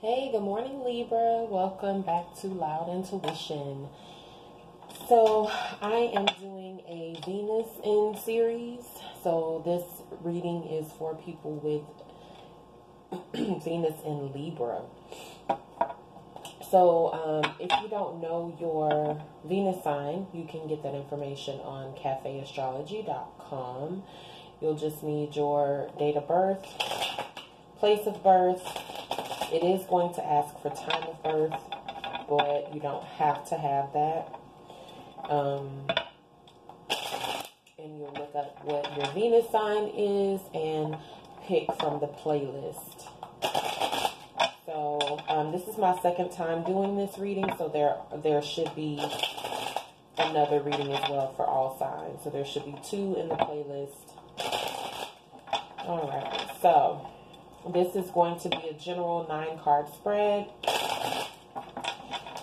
Hey, good morning, Libra. Welcome back to Loud Intuition. So, I am doing a Venus in series. So, this reading is for people with Venus in Libra. So, if you don't know your Venus sign, you can get that information on cafeastrology.com. You'll just need your date of birth, place of birth. It is going to ask for time of birth, but you don't have to have that. And you'll look up what your Venus sign is and pick from the playlist. So this is my second time doing this reading, so there should be another reading as well for all signs. So there should be 2 in the playlist. All right, so this is going to be a general 9-card spread.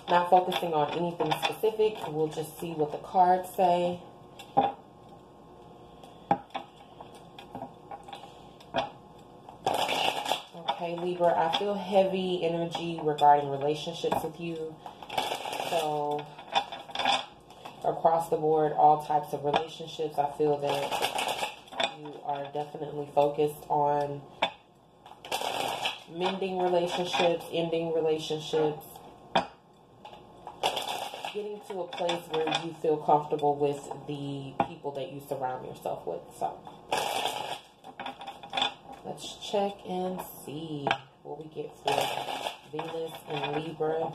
Not focusing on anything specific. We'll just see what the cards say. Okay, Libra, I feel heavy energy regarding relationships with you. So, across the board, all types of relationships, I feel that you are definitely focused on mending relationships, ending relationships, getting to a place where you feel comfortable with the people that you surround yourself with. So, let's check and see what we get for Venus and Libra.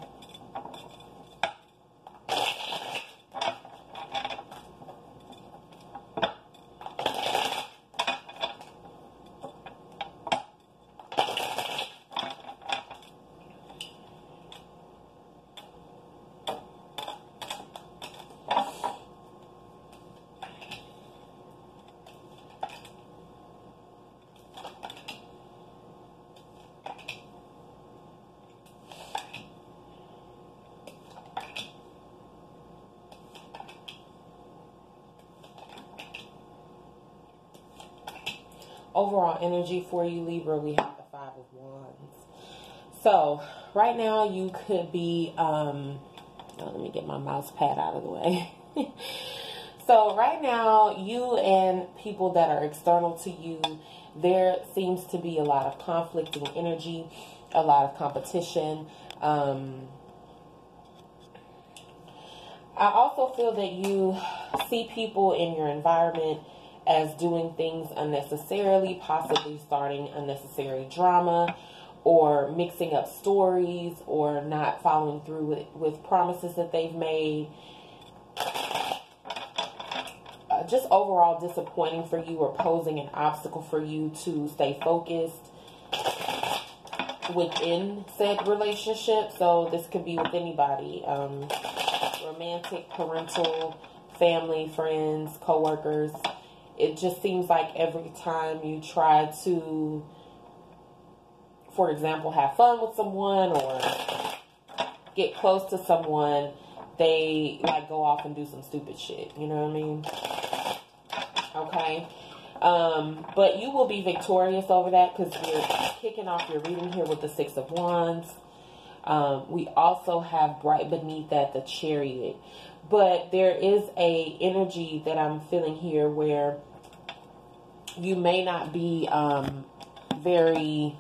Overall energy for you, Libra, we have the 5 of Wands. So, right now you could be, let me get my mouse pad out of the way. So, right now, you and people that are external to you, there seems to be a lot of conflicting energy, a lot of competition. I also feel that you see people in your environment as doing things unnecessarily, possibly starting unnecessary drama, or mixing up stories, or not following through with promises that they've made. Just overall disappointing for you, or posing an obstacle for you to stay focused within said relationship. So this could be with anybody, romantic, parental, family, friends, co-workers. It just seems like every time you try to, for example, have fun with someone or get close to someone, they like go off and do some stupid shit. You know what I mean? Okay. But you will be victorious over that because you're kicking off your reading here with the 6 of Wands. We also have right beneath that the Chariot. But there is a energy that I'm feeling here where you may not be very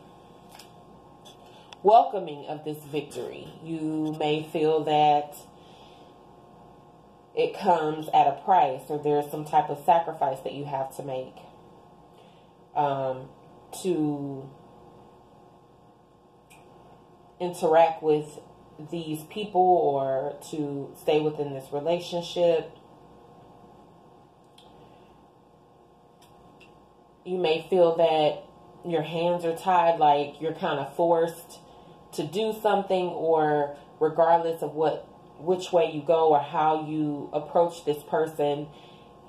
welcoming of this victory. You may feel that it comes at a price, or there's some type of sacrifice that you have to make to interact with these people or to stay within this relationship. You may feel that your hands are tied, like you're kind of forced to do something, or regardless of which way you go or how you approach this person,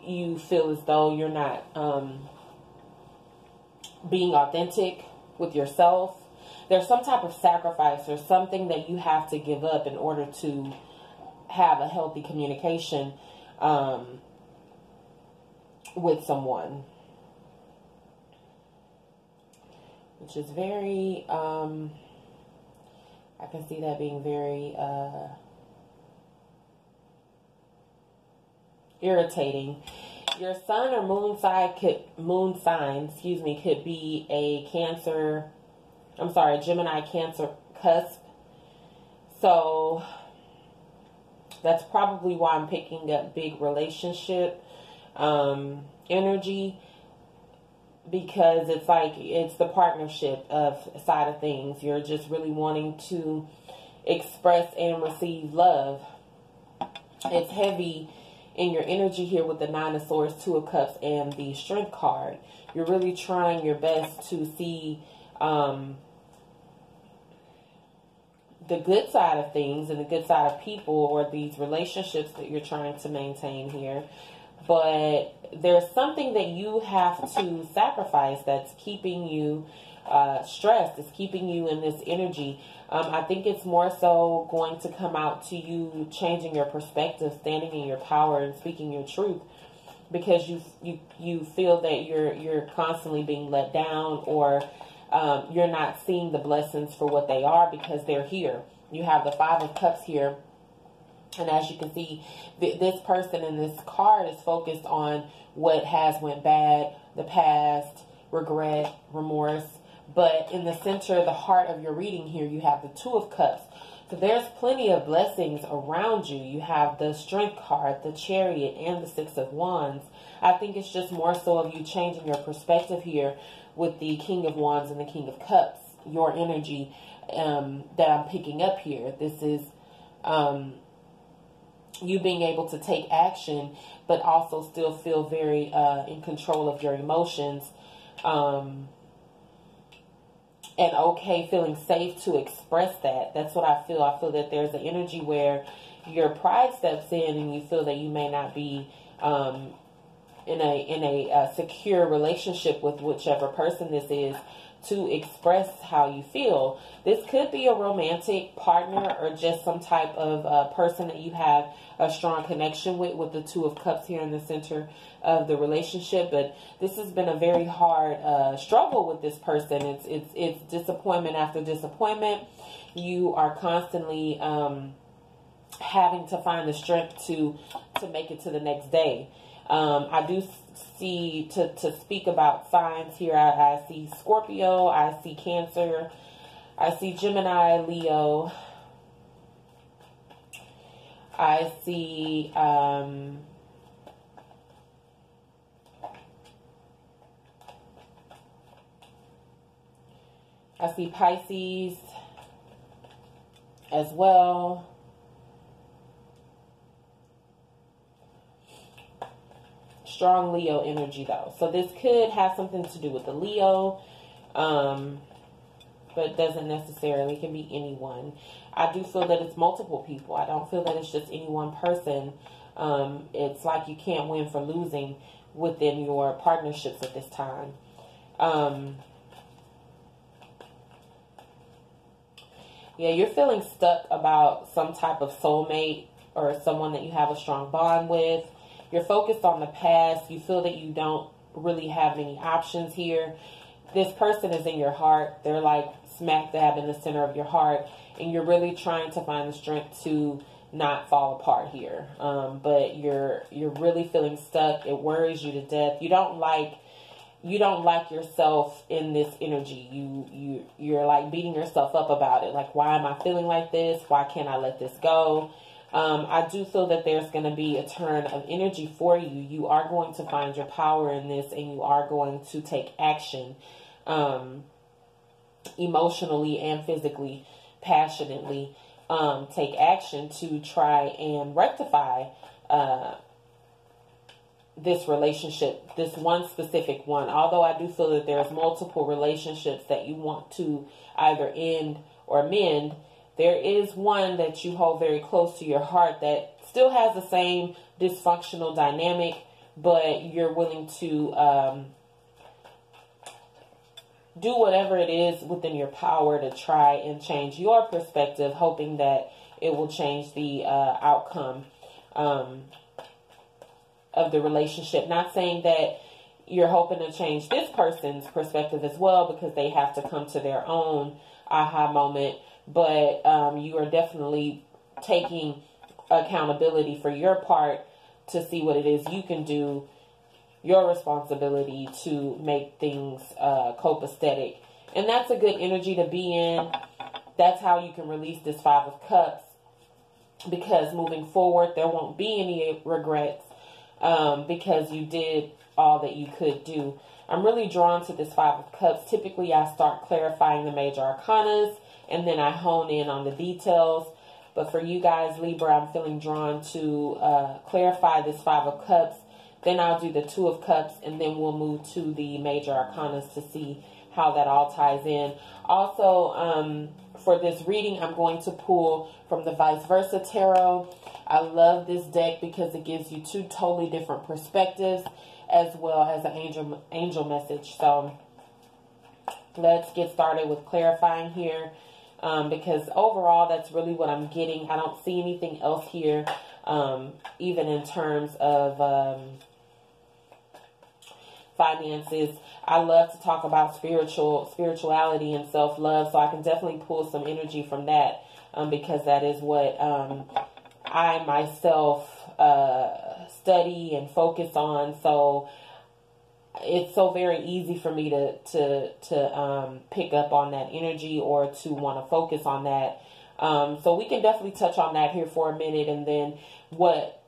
you feel as though you're not being authentic with yourself. There's some type of sacrifice or something that you have to give up in order to have a healthy communication with someone. which is very I can see that being very irritating. Your sun or moon sign could be a Gemini Cancer cusp. So that's probably why I'm picking up big relationship energy, because it's like it's the partnership side of things. You're just really wanting to express and receive love. It's heavy in your energy here with the Nine of Swords, Two of Cups, and the Strength card. You're really trying your best to see the good side of things and the good side of people, or these relationships that you're trying to maintain here. But there's something that you have to sacrifice that's keeping you stressed. It's keeping you in this energy. I think it's more so going to come out to you changing your perspective, standing in your power, and speaking your truth, because you feel that you're constantly being let down, or you're not seeing the blessings for what they are because they're here. You have the Five of Cups here. And as you can see, this person in this card is focused on what has went bad, the past, regret, remorse. But in the center, the heart of your reading here, you have the Two of Cups. So there's plenty of blessings around you. You have the Strength card, the Chariot, and the Six of Wands. I think it's just more so of you changing your perspective here with the King of Wands and the King of Cups. Your energy that I'm picking up here. This is you being able to take action, but also still feel very in control of your emotions. And okay, feeling safe to express that. That's what I feel. I feel that there's an energy where your pride steps in, and you feel that you may not be in a secure relationship with whichever person this is, to express how you feel. This could be a romantic partner, or just some type of person that you have a strong connection with the Two of Cups here in the center of the relationship. But this has been a very hard struggle with this person. It's disappointment after disappointment. You are constantly having to find the strength to make it to the next day. I do see, to speak about signs here, I see Scorpio, I see Cancer, I see Gemini, Leo, I see Pisces as well. Strong Leo energy though. So this could have something to do with the Leo, but it doesn't necessarily. It can be anyone. I do feel that it's multiple people. I don't feel that it's just any one person. It's like you can't win for losing within your partnerships at this time. Yeah, you're feeling stuck about some type of soulmate or someone that you have a strong bond with. You're focused on the past. You feel that you don't really have any options here. This person is in your heart. They're like smack dab in the center of your heart. And you're really trying to find the strength to not fall apart here. But you're really feeling stuck. It worries you to death. You don't like yourself in this energy. You're like beating yourself up about it. Like, why am I feeling like this? Why can't I let this go? I do feel that there's going to be a turn of energy for you. You are going to find your power in this, and you are going to take action emotionally and physically, passionately. Take action to try and rectify this relationship, this one specific one. Although I do feel that there's multiple relationships that you want to either end or mend, there is one that you hold very close to your heart that still has the same dysfunctional dynamic, but you're willing to do whatever it is within your power to try and change your perspective, hoping that it will change the outcome of the relationship. Not saying that you're hoping to change this person's perspective as well, because they have to come to their own aha moment but you are definitely taking accountability for your part to see what it is you can do, your responsibility to make things copacetic. And that's a good energy to be in. That's how you can release this Five of Cups, because moving forward, there won't be any regrets because you did all that you could do. I'm really drawn to this Five of Cups. Typically, I start clarifying the major arcanas, and then I hone in on the details. But for you guys, Libra, I'm feeling drawn to clarify this Five of Cups. Then I'll do the Two of Cups, and then we'll move to the major arcanas to see how that all ties in. Also, for this reading, I'm going to pull from the Vice Versa Tarot. I love this deck because it gives you two totally different perspectives, as well as an angel message. So let's get started with clarifying here, because overall that's really what I'm getting. I don't see anything else here, even in terms of finances. I love to talk about spirituality and self-love, so I can definitely pull some energy from that, because that is what I myself study and focus on. So it's so very easy for me to pick up on that energy, or to want to focus on that. So we can definitely touch on that here for a minute, and then what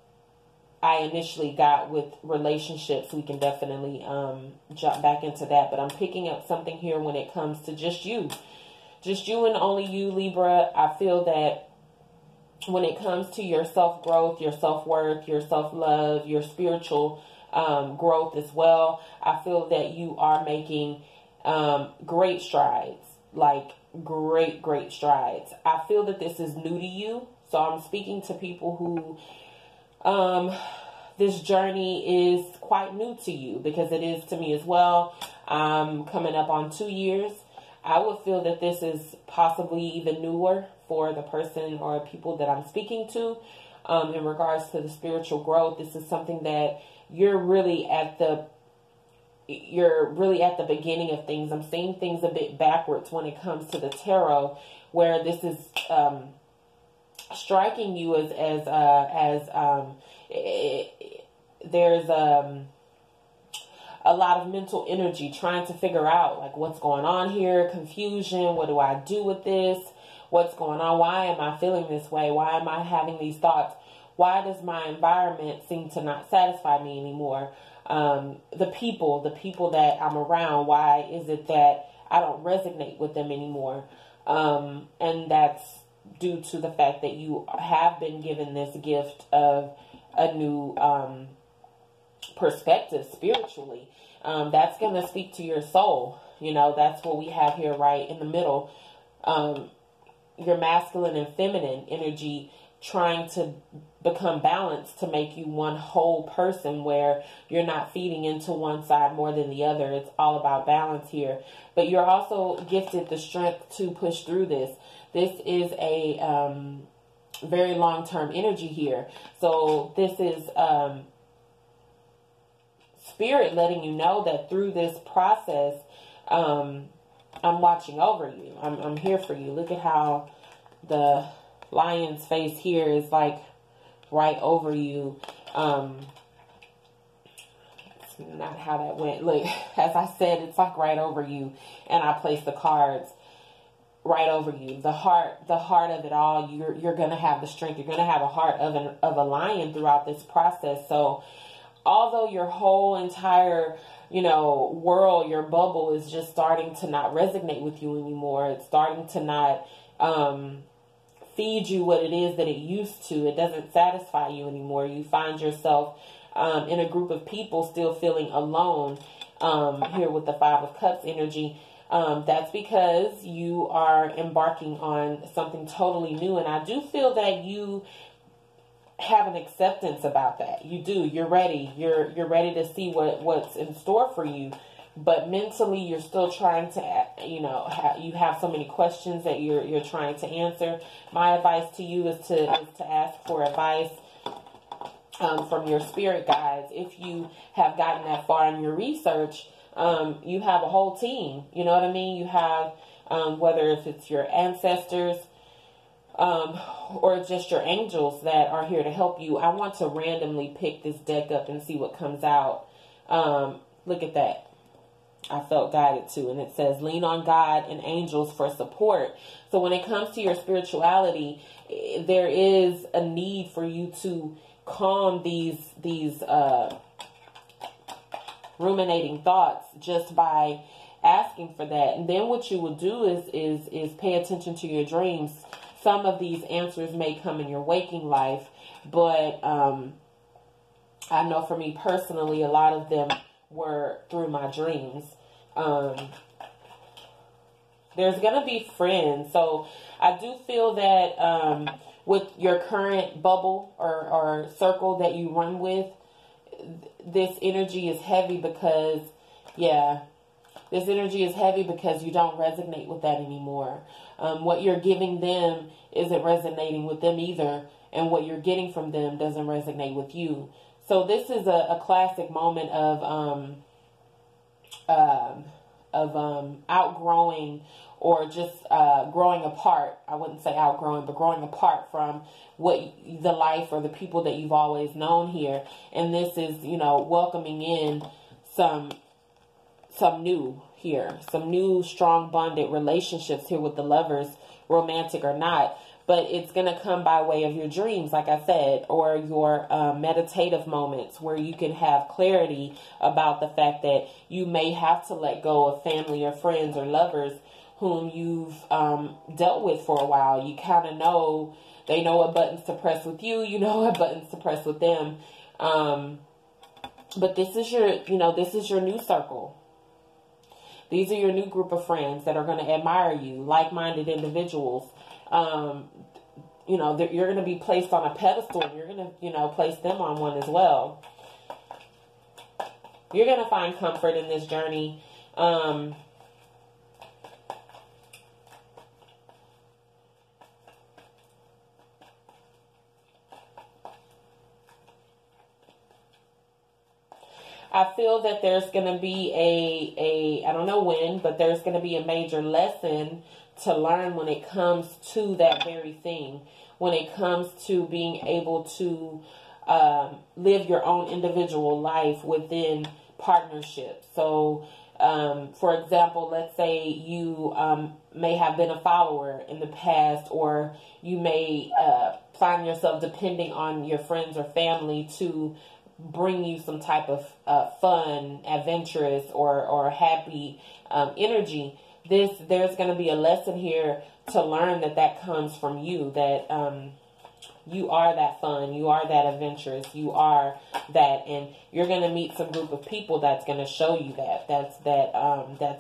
I initially got with relationships, we can definitely jump back into that. But I'm picking up something here when it comes to just you and only you, Libra. I feel that when it comes to your self-growth, your self-worth, your self-love, your spiritual growth as well, I feel that you are making great strides, like great strides. I feel that this is new to you. So I'm speaking to people who this journey is quite new to you, because it is to me as well. I'm coming up on 2 years. I would feel that this is possibly even newer for the person or people that I'm speaking to. In regards to the spiritual growth, this is something that you're really at the beginning of things. I'm seeing things a bit backwards when it comes to the tarot, where this is striking you there's a lot of mental energy trying to figure out, like, what's going on here, confusion, what do I do with this, what's going on, why am I feeling this way, why am I having these thoughts, why does my environment seem to not satisfy me anymore, the people that I'm around, why is it that I don't resonate with them anymore, and that's due to the fact that you have been given this gift of a new perspective spiritually. That's going to speak to your soul. You know, that's what we have here right in the middle. Your masculine and feminine energy trying to become balanced to make you one whole person, where you're not feeding into one side more than the other. It's all about balance here. But you're also gifted the strength to push through this. This is a very long-term energy here. So this is spirit letting you know that through this process, I'm watching over you. I'm here for you. Look at how the lion's face here is like right over you. It's not how that went. Look, as I said, it's like right over you. And I placed the cards right over you. The heart of it all, you're going to have the strength. You're going to have a heart of a lion throughout this process. So although your whole entire, world, your bubble is just starting to not resonate with you anymore. It's starting to not feed you what it is that it used to. It doesn't satisfy you anymore. You find yourself in a group of people still feeling alone, here with the Five of Cups energy. That's because you are embarking on something totally new. And I do feel that you have an acceptance about that. You do. You're ready. You're ready to see what's in store for you. But mentally, you're still trying to, you have so many questions that you're trying to answer. My advice to you is to ask for advice from your spirit guides. If you have gotten that far in your research, you have a whole team. You know what I mean? You have whether if it's your ancestors, or just your angels that are here to help you. I want to randomly pick this deck up and see what comes out. Look at that. I felt guided to, and it says lean on God and angels for support. So when it comes to your spirituality, there is a need for you to calm these ruminating thoughts just by asking for that. And then what you will do is pay attention to your dreams. Some of these answers may come in your waking life, but I know for me personally, a lot of them were through my dreams. There's going to be friends. So I do feel that with your current bubble or circle that you run with, this energy is heavy because, this energy is heavy because you don't resonate with that anymore. What you're giving them isn't resonating with them either, and what you're getting from them doesn't resonate with you. So this is a classic moment of outgrowing, or just growing apart. I wouldn't say outgrowing, but growing apart from the life or the people that you've always known here. And this is, welcoming in some new here, some new strong bonded relationships here with the Lovers, romantic or not. But it's going to come by way of your dreams, like I said, or your meditative moments where you can have clarity about the fact that you may have to let go of family or friends or lovers whom you've dealt with for a while. You kind of know, they know what buttons to press with you, you know what buttons to press with them. But this is your new circle. These are your new group of friends that are going to admire you, like-minded individuals. You're going to be placed on a pedestal, and you're going to, place them on one as well. You're going to find comfort in this journey. I feel that there's going to be I don't know when, but there's going to be a major lesson to learn when it comes to that very thing. When it comes to being able to live your own individual life within partnership. So, for example, let's say you may have been a follower in the past, or you may find yourself depending on your friends or family to bring you some type of fun, adventurous, or happy energy. There's going to be a lesson here to learn that comes from you, that you are that fun, you are that adventurous, you are that, and you're going to meet some group of people that's going to show you that. That's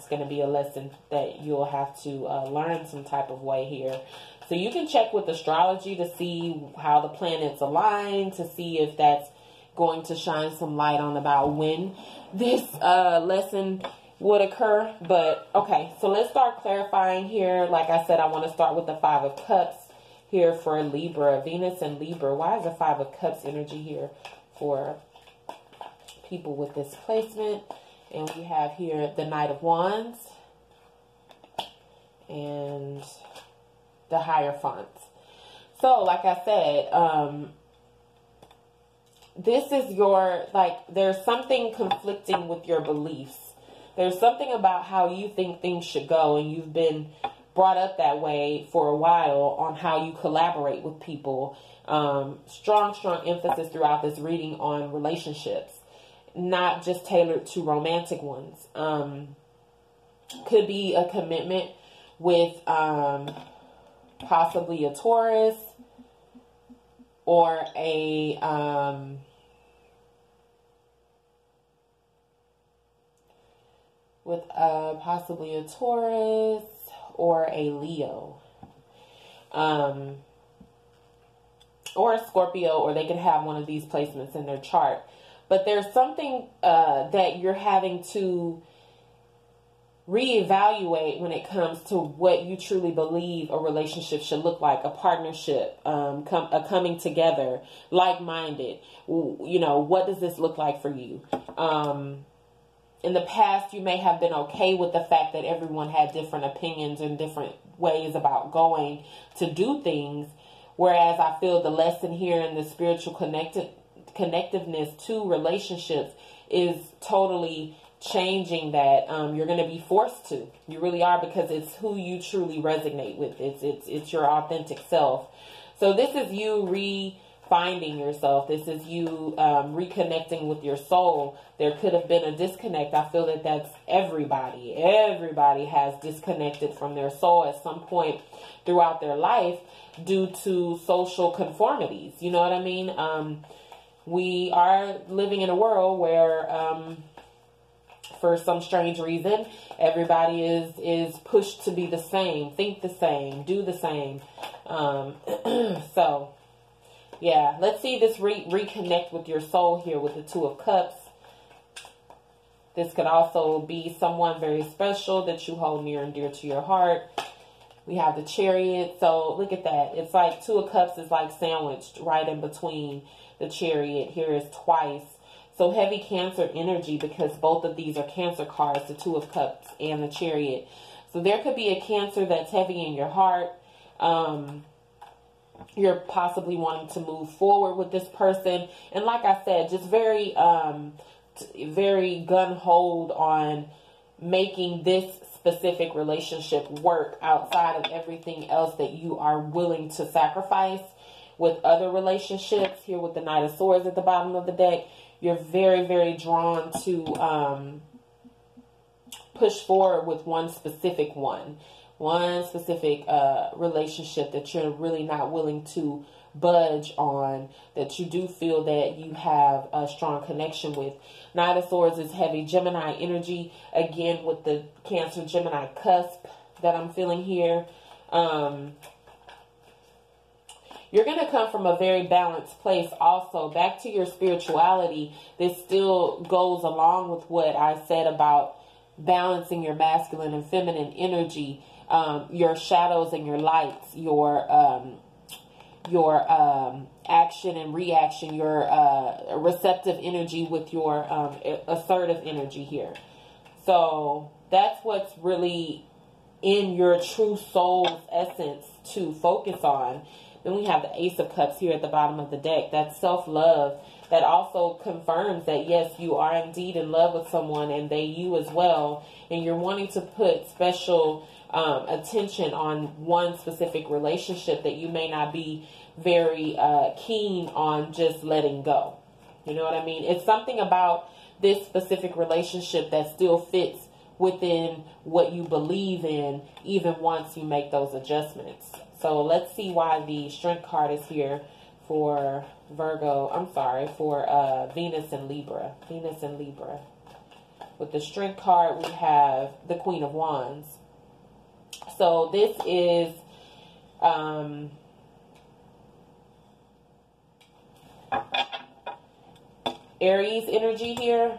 going to be a lesson that you'll have to learn some type of way here. So you can check with astrology to see how the planets align, to see if that's going to shine some light on about when this lesson would occur. But okay, so let's start clarifying here. Like I said, I want to start with the Five of Cups here for Libra, Venus and Libra. Why is the Five of Cups energy here for people with this placement? And we have here the Knight of Wands and the Hierophant. So like I said, this is there's something conflicting with your beliefs. There's something about how you think things should go, and you've been brought up that way for a while on how you collaborate with people. Strong emphasis throughout this reading on relationships, not just tailored to romantic ones. Could be a commitment with possibly a Taurus, or possibly a Taurus or a Leo, or a Scorpio, or they could have one of these placements in their chart. But there's something that you're having to reevaluate when it comes to what you truly believe a relationship should look like, a partnership, a coming together, like-minded. What does this look like for you? in the past, you may have been okay with the fact that everyone had different opinions and different ways about going to do things. Whereas I feel the lesson here in the spiritual connectiveness to relationships is totally changing that. You're going to be forced to. You really are, because it's who you truly resonate with. It's your authentic self. So this is you finding yourself. This is you reconnecting with your soul. There could have been a disconnect. I feel that that's everybody. Everybody has disconnected from their soul at some point throughout their life due to social conformities. You know what I mean? We are living in a world where, for some strange reason, everybody is pushed to be the same, think the same, do the same. So, yeah, let's see this reconnect with your soul here with the Two of Cups. This could also be someone very special that you hold near and dear to your heart. We have the Chariot. So look at that. It's like Two of Cups is like sandwiched right in between the Chariot. Here is twice. So heavy Cancer energy, because both of these are Cancer cards, the Two of Cups and the Chariot. So there could be a Cancer that's heavy in your heart. You're possibly wanting to move forward with this person. And like I said, just very gun-ho on making this specific relationship work outside of everything else that you are willing to sacrifice with other relationships. Here with the Knight of Swords at the bottom of the deck, you're very, very drawn to push forward with one specific relationship that you're really not willing to budge on, that you do feel that you have a strong connection with. Knight of Swords is heavy Gemini energy, again with the Cancer Gemini cusp that I'm feeling here. You're going to come from a very balanced place also. Back to your spirituality, this still goes along with what I said about balancing your masculine and feminine energy, your shadows and your lights, your action and reaction, your receptive energy with your assertive energy here. So that's what's really in your true soul's essence to focus on. Then we have the Ace of Cups here at the bottom of the deck. That's self-love. That also confirms that, yes, you are indeed in love with someone and they you as well. And you're wanting to put special attention on one specific relationship that you may not be very keen on just letting go. You know what I mean? It's something about this specific relationship that still fits within what you believe in, even once you make those adjustments. So let's see why the Strength card is here for Virgo. I'm sorry, for Venus and Libra. Venus and Libra. With the Strength card, we have the Queen of Wands. So this is Aries energy here.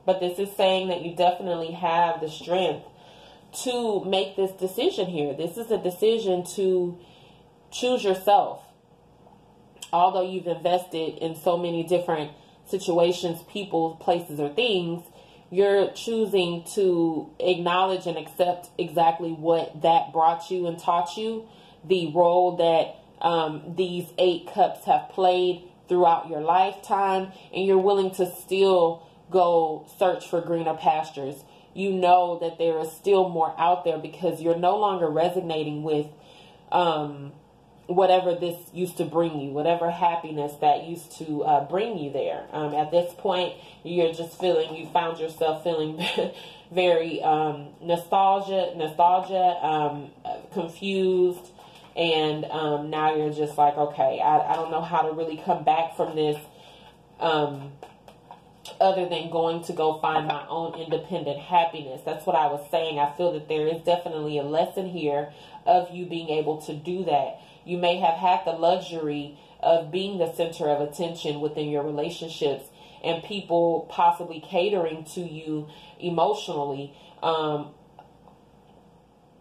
But this is saying that you definitely have the strength to make this decision here. This is a decision to choose yourself. Although you've invested in so many different situations, people, places, or things, you're choosing to acknowledge and accept exactly what that brought you and taught you, the role that these 8 cups have played throughout your lifetime, and you're willing to still go search for greener pastures. You know that there is still more out there because you're no longer resonating with whatever this used to bring you, whatever happiness that used to bring you there. At this point, you're just feeling, you found yourself feeling very nostalgia, confused, and now you're just like, okay, I don't know how to really come back from this other than going to go find my own independent happiness. That's what I was saying. I feel that there is definitely a lesson here of you being able to do that. You may have had the luxury of being the center of attention within your relationships and people possibly catering to you emotionally.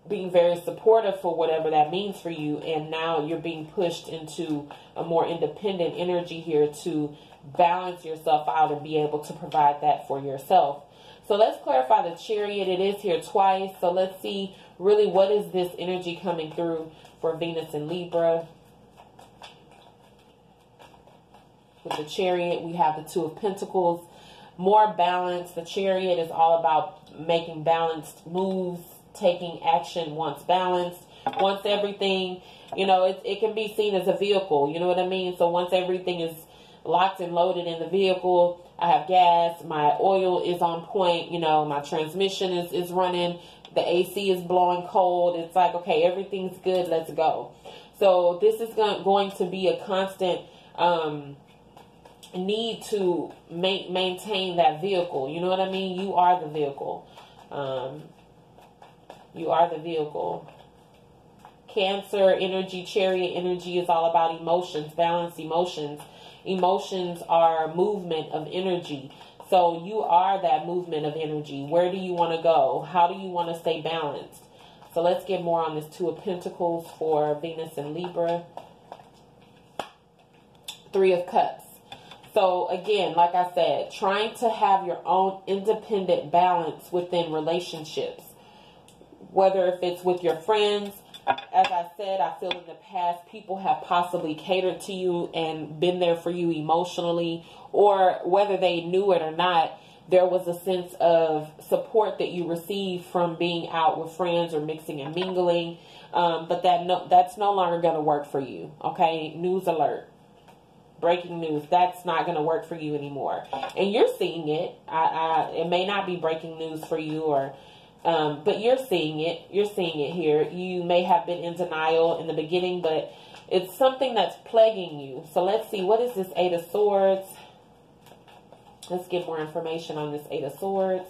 being very supportive for whatever that means for you, and now you're being pushed into a more independent energy here to balance yourself out and be able to provide that for yourself. So let's clarify the Chariot. It is here twice. So let's see really what is this energy coming through for Venus and Libra. With the Chariot, we have the Two of Pentacles. More balance. The Chariot is all about making balanced moves, taking action once balanced. Once everything, you know, it can be seen as a vehicle. You know what I mean? So once everything is locked and loaded in the vehicle, I have gas, my oil is on point, you know, my transmission is running, the AC is blowing cold. It's like, okay, everything's good, let's go. So this is going to be a constant need to maintain that vehicle. You know what I mean? You are the vehicle. You are the vehicle. Cancer energy, Chariot energy is all about emotions, balanced emotions. Emotions are movement of energy. So you are that movement of energy. Where do you want to go? How do you want to stay balanced? So let's get more on this Two of Pentacles for Venus and Libra. Three of Cups. So again, like I said, trying to have your own independent balance within relationships. Whether if it's with your friends, as I said, I feel in the past people have possibly catered to you and been there for you emotionally, or whether they knew it or not, there was a sense of support that you received from being out with friends or mixing and mingling. But that's no longer going to work for you. Okay, news alert. Breaking news. That's not going to work for you anymore. And you're seeing it. It may not be breaking news for you, or but you're seeing it. You're seeing it here. You may have been in denial in the beginning, but it's something that's plaguing you. So let's see. What is this Eight of Swords? Let's get more information on this Eight of Swords.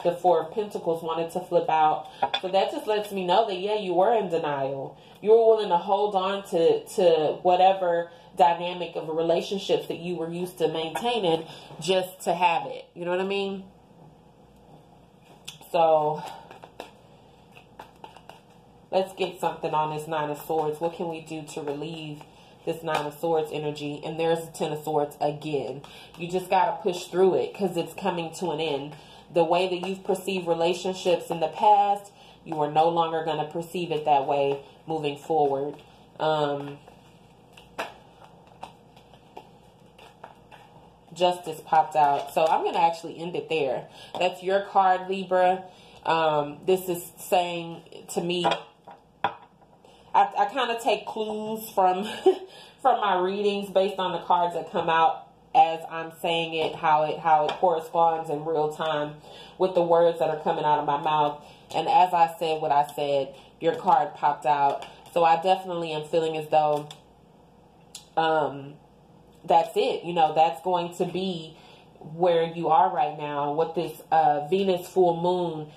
The Four of Pentacles wanted to flip out. So that just lets me know that, yeah, you were in denial. You were willing to hold on to whatever dynamic of relationships that you were used to maintaining just to have it. You know what I mean? So let's get something on this Nine of Swords. What can we do to relieve this Nine of Swords energy? And there's the Ten of Swords again. You just got to push through it because it's coming to an end. The way that you've perceived relationships in the past, you are no longer going to perceive it that way moving forward. Justice popped out. So I'm going to actually end it there. That's your card, Libra. This is saying to me, I kind of take clues from from my readings based on the cards that come out as I'm saying it, how it corresponds in real time with the words that are coming out of my mouth. And as I said what I said, your card popped out. So I definitely am feeling as though that's it. You know, that's going to be where you are right now. What this Venus full moon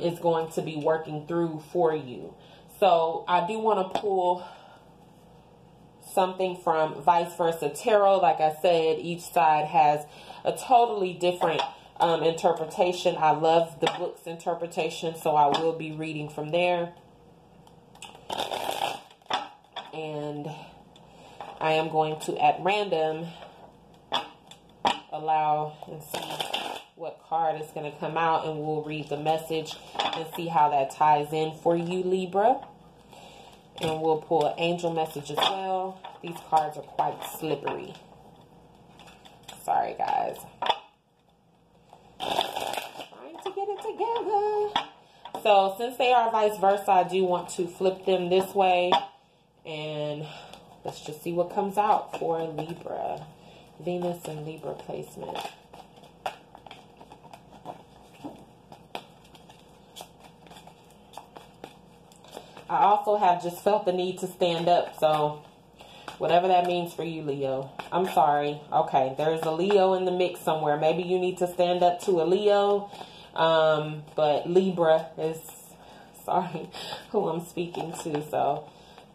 is going to be working through for you. So I do want to pull something from Vice Versa Tarot. Like I said, each side has a totally different interpretation. I love the book's interpretation, so I will be reading from there. And I am going to, at random, allow and see what card is going to come out, and we'll read the message and see how that ties in for you, Libra. And we'll pull an angel message as well. These cards are quite slippery. Sorry, guys. Trying to get it together. So, since they are vice versa, I do want to flip them this way. And let's just see what comes out for Libra. Venus and Libra placement. I also have just felt the need to stand up. So, whatever that means for you, Leo. I'm sorry. Okay, there's a Leo in the mix somewhere. Maybe you need to stand up to a Leo. But Libra is, sorry, who I'm speaking to. So,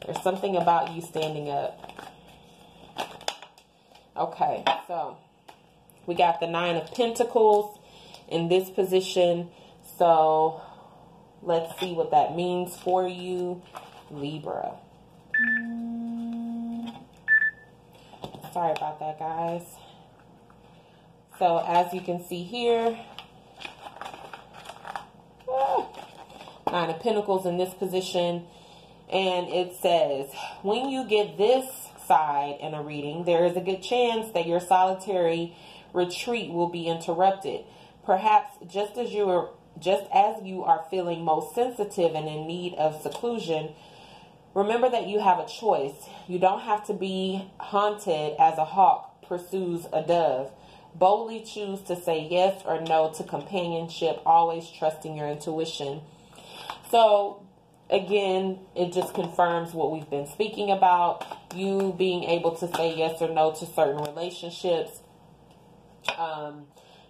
there's something about you standing up. Okay, so we got the Nine of Pentacles in this position. So Let's see what that means for you, Libra. Sorry about that, guys. So as you can see here, Nine of Pentacles in this position. And it says, when you get this side in a reading, there is a good chance that your solitary retreat will be interrupted. Perhaps just as you are feeling most sensitive and in need of seclusion, remember that you have a choice. You don't have to be haunted as a hawk pursues a dove. Boldly choose to say yes or no to companionship, always trusting your intuition. So again, it just confirms what we've been speaking about. You being able to say yes or no to certain relationships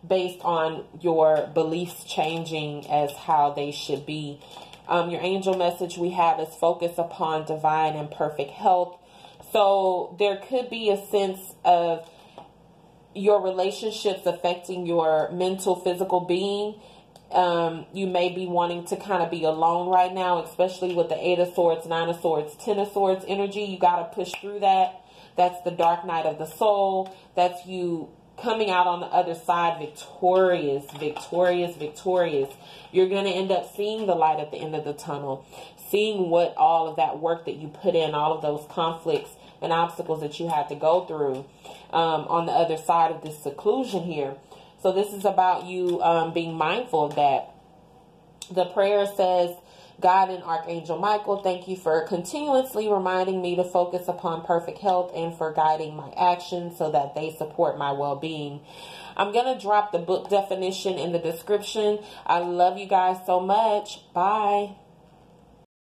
based on your beliefs changing as how they should be. Your angel message we have is focus upon divine and perfect health. So there could be a sense of your relationships affecting your mental, physical being. You may be wanting to kind of be alone right now, especially with the 8 of Swords, 9 of Swords, 10 of Swords energy. You got to push through that. That's the dark night of the soul. That's you coming out on the other side victorious, victorious, victorious. You're going to end up seeing the light at the end of the tunnel, seeing what all of that work that you put in, all of those conflicts and obstacles that you had to go through on the other side of this seclusion here. So this is about you being mindful of that. The prayer says, God and Archangel Michael, thank you for continuously reminding me to focus upon perfect health and for guiding my actions so that they support my well-being. I'm going to drop the book definition in the description. I love you guys so much. Bye.